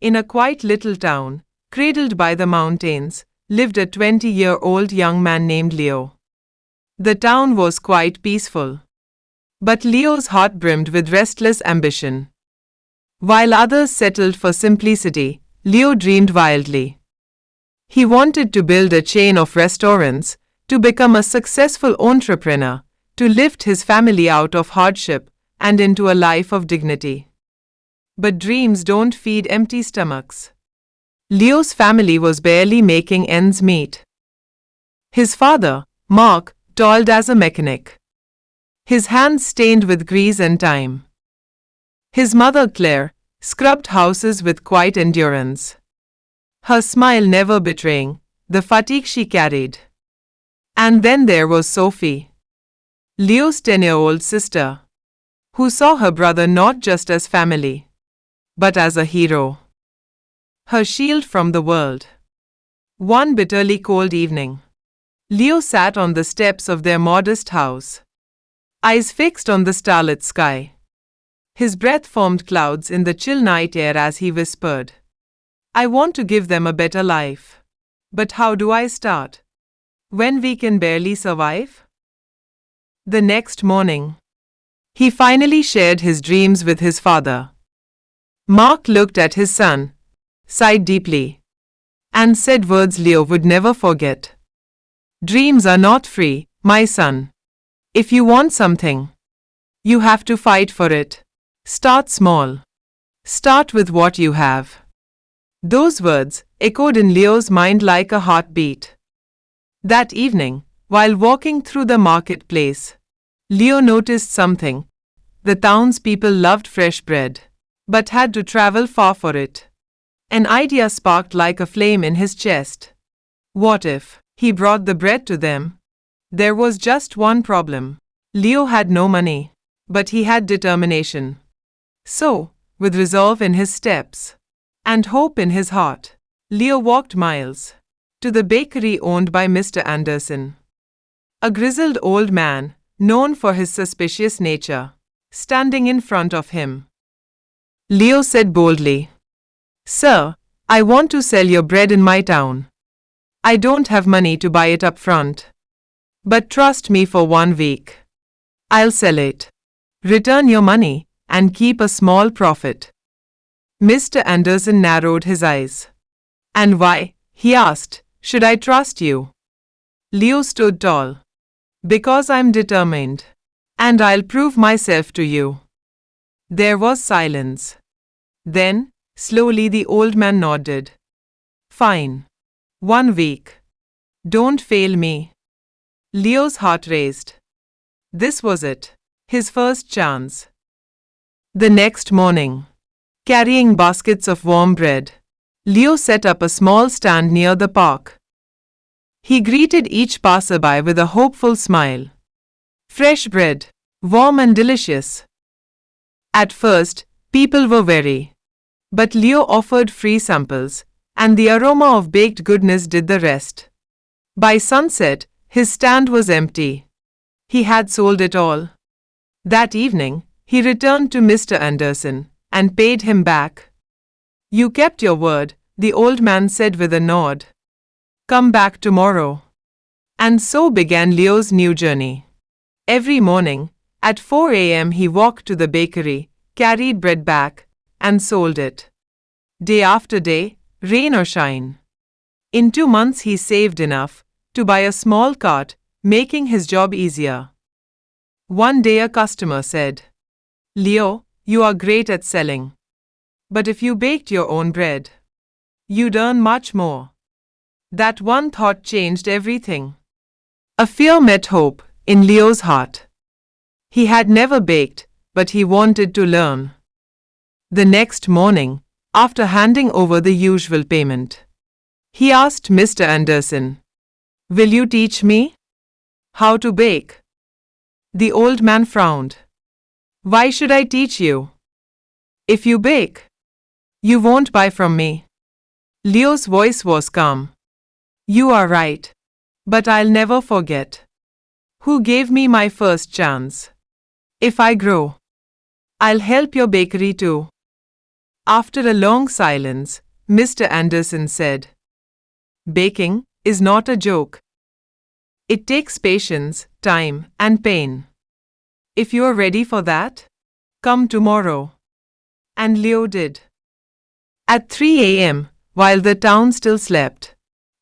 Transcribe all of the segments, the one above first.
In a quiet little town, cradled by the mountains, lived a 20-year-old young man named Leo. The town was quite peaceful. But Leo's heart brimmed with restless ambition. While others settled for simplicity, Leo dreamed wildly. He wanted to build a chain of restaurants, to become a successful entrepreneur, to lift his family out of hardship and into a life of dignity. But dreams don't feed empty stomachs. Leo's family was barely making ends meet. His father, Mark, toiled as a mechanic, his hands stained with grease and time. His mother, Claire, scrubbed houses with quiet endurance, her smile never betraying the fatigue she carried. And then there was Sophie, Leo's 10-year-old sister, who saw her brother not just as family, but as a hero, her shield from the world. One bitterly cold evening, Leo sat on the steps of their modest house, eyes fixed on the starlit sky. His breath formed clouds in the chill night air as he whispered, "I want to give them a better life. But how do I start, when we can barely survive?" The next morning, he finally shared his dreams with his father. Mark looked at his son, sighed deeply, and said words Leo would never forget. "Dreams are not free, my son. If you want something, you have to fight for it. Start small. Start with what you have." Those words echoed in Leo's mind like a heartbeat. That evening, while walking through the marketplace, Leo noticed something. The townspeople loved fresh bread, but had to travel far for it. An idea sparked like a flame in his chest. What if he brought the bread to them? There was just one problem. Leo had no money, but he had determination. So, with resolve in his steps and hope in his heart, Leo walked miles to the bakery owned by Mr. Anderson. A grizzled old man, known for his suspicious nature, standing in front of him. Leo said boldly, "Sir, I want to sell your bread in my town. I don't have money to buy it up front. But trust me for 1 week. I'll sell it. Return your money and keep a small profit." Mr. Anderson narrowed his eyes. "And why," he asked, "should I trust you?" Leo stood tall. "Because I'm determined. And I'll prove myself to you." There was silence. Then, slowly the old man nodded. "Fine. 1 week. Don't fail me." Leo's heart raced. This was it, his first chance. The next morning, carrying baskets of warm bread, Leo set up a small stand near the park. He greeted each passerby with a hopeful smile. Fresh bread, warm and delicious. At first, people were wary. But Leo offered free samples, and the aroma of baked goodness did the rest. By sunset, his stand was empty. He had sold it all. That evening, he returned to Mr. Anderson and paid him back. "You kept your word," the old man said with a nod. "Come back tomorrow." And so began Leo's new journey. Every morning, at 4 a.m. he walked to the bakery, carried bread back, and sold it. Day after day, rain or shine. In 2 months he saved enough to buy a small cart, making his job easier. One day a customer said, "Leo, you are great at selling. But if you baked your own bread, you'd earn much more." That one thought changed everything. A fear met hope in Leo's heart. He had never baked, but he wanted to learn. The next morning, after handing over the usual payment, he asked Mr. Anderson, "Will you teach me how to bake?" The old man frowned. "Why should I teach you? If you bake, you won't buy from me." Leo's voice was calm. "You are right. But I'll never forget who gave me my first chance. If I grow, I'll help your bakery too." After a long silence, Mr. Anderson said, "Baking is not a joke. It takes patience, time, and pain. If you are ready for that, come tomorrow." And Leo did. At 3 a.m., while the town still slept,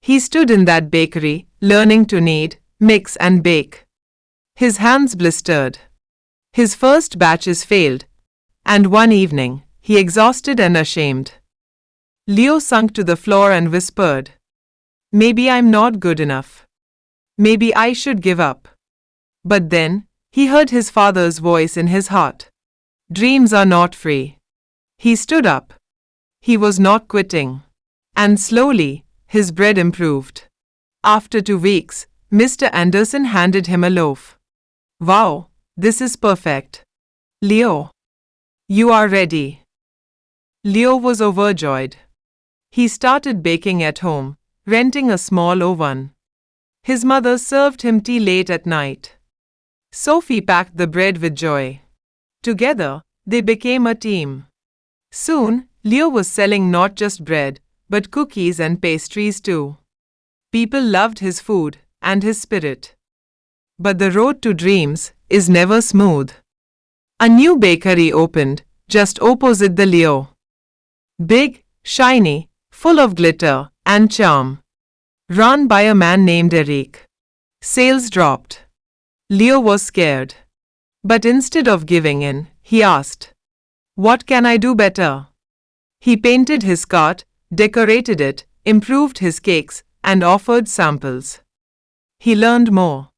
he stood in that bakery, learning to knead, mix, and bake. His hands blistered. His first batches failed, and one evening, he exhausted and ashamed, Leo sunk to the floor and whispered, "Maybe I'm not good enough. Maybe I should give up." But then, he heard his father's voice in his heart. Dreams are not free. He stood up. He was not quitting. And slowly, his bread improved. After 2 weeks, Mr. Anderson handed him a loaf. "Wow, this is perfect. Leo, you are ready." Leo was overjoyed. He started baking at home, renting a small oven. His mother served him tea late at night. Sophie packed the bread with joy. Together, they became a team. Soon, Leo was selling not just bread, but cookies and pastries too. People loved his food and his spirit. But the road to dreams is never smooth. A new bakery opened just opposite the Leo. Big, shiny, full of glitter and charm. Run by a man named Eric. Sales dropped. Leo was scared. But instead of giving in, he asked, "What can I do better?" He painted his cart, decorated it, improved his cakes, and offered samples. He learned more.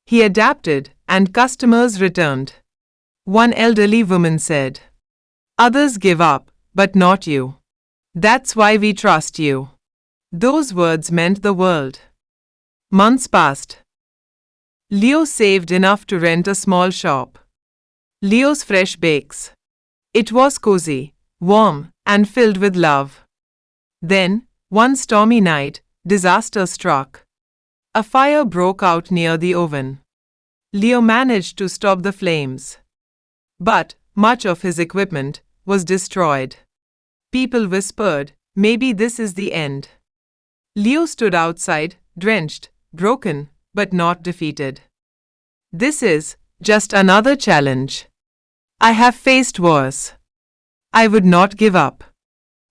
He adapted, and customers returned. One elderly woman said, "Others give up, but not you. That's why we trust you." Those words meant the world. Months passed. Leo saved enough to rent a small shop. Leo's Fresh Bakes. It was cozy, warm, and filled with love. Then, one stormy night, disaster struck. A fire broke out near the oven. Leo managed to stop the flames. But much of his equipment was destroyed. People whispered, "Maybe this is the end." Leo stood outside, drenched, broken, but not defeated. "This is just another challenge. I have faced worse. I would not give up."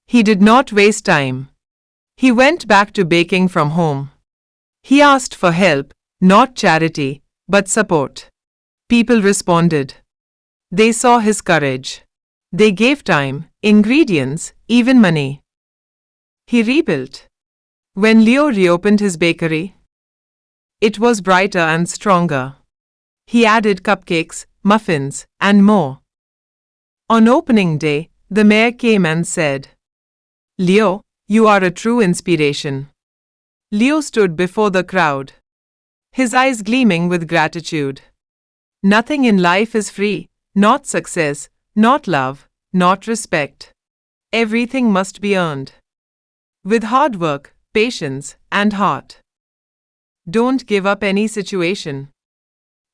He did not waste time. He went back to baking from home. He asked for help, not charity, but support. People responded. They saw his courage. They gave time, ingredients, even money. He rebuilt. When Leo reopened his bakery, it was brighter and stronger. He added cupcakes, muffins, and more. On opening day, the mayor came and said, "Leo, you are a true inspiration." Leo stood before the crowd, his eyes gleaming with gratitude. Nothing in life is free, not success, not love, not respect. Everything must be earned. With hard work, patience, and heart. Don't give up any situation.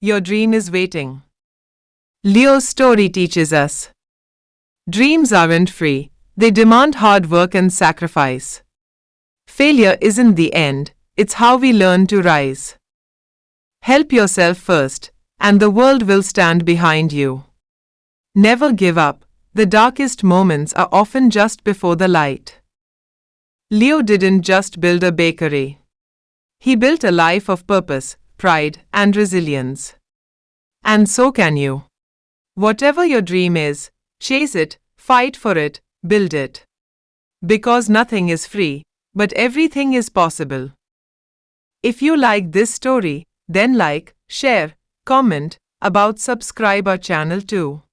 Your dream is waiting. Leo's story teaches us. Dreams aren't free, they demand hard work and sacrifice. Failure isn't the end, it's how we learn to rise. Help yourself first, and the world will stand behind you. Never give up, the darkest moments are often just before the light. Leo didn't just build a bakery. He built a life of purpose, pride, and resilience. And so can you. Whatever your dream is, chase it, fight for it, build it. Because nothing is free, but everything is possible. If you like this story, then like, share, comment, subscribe our channel too.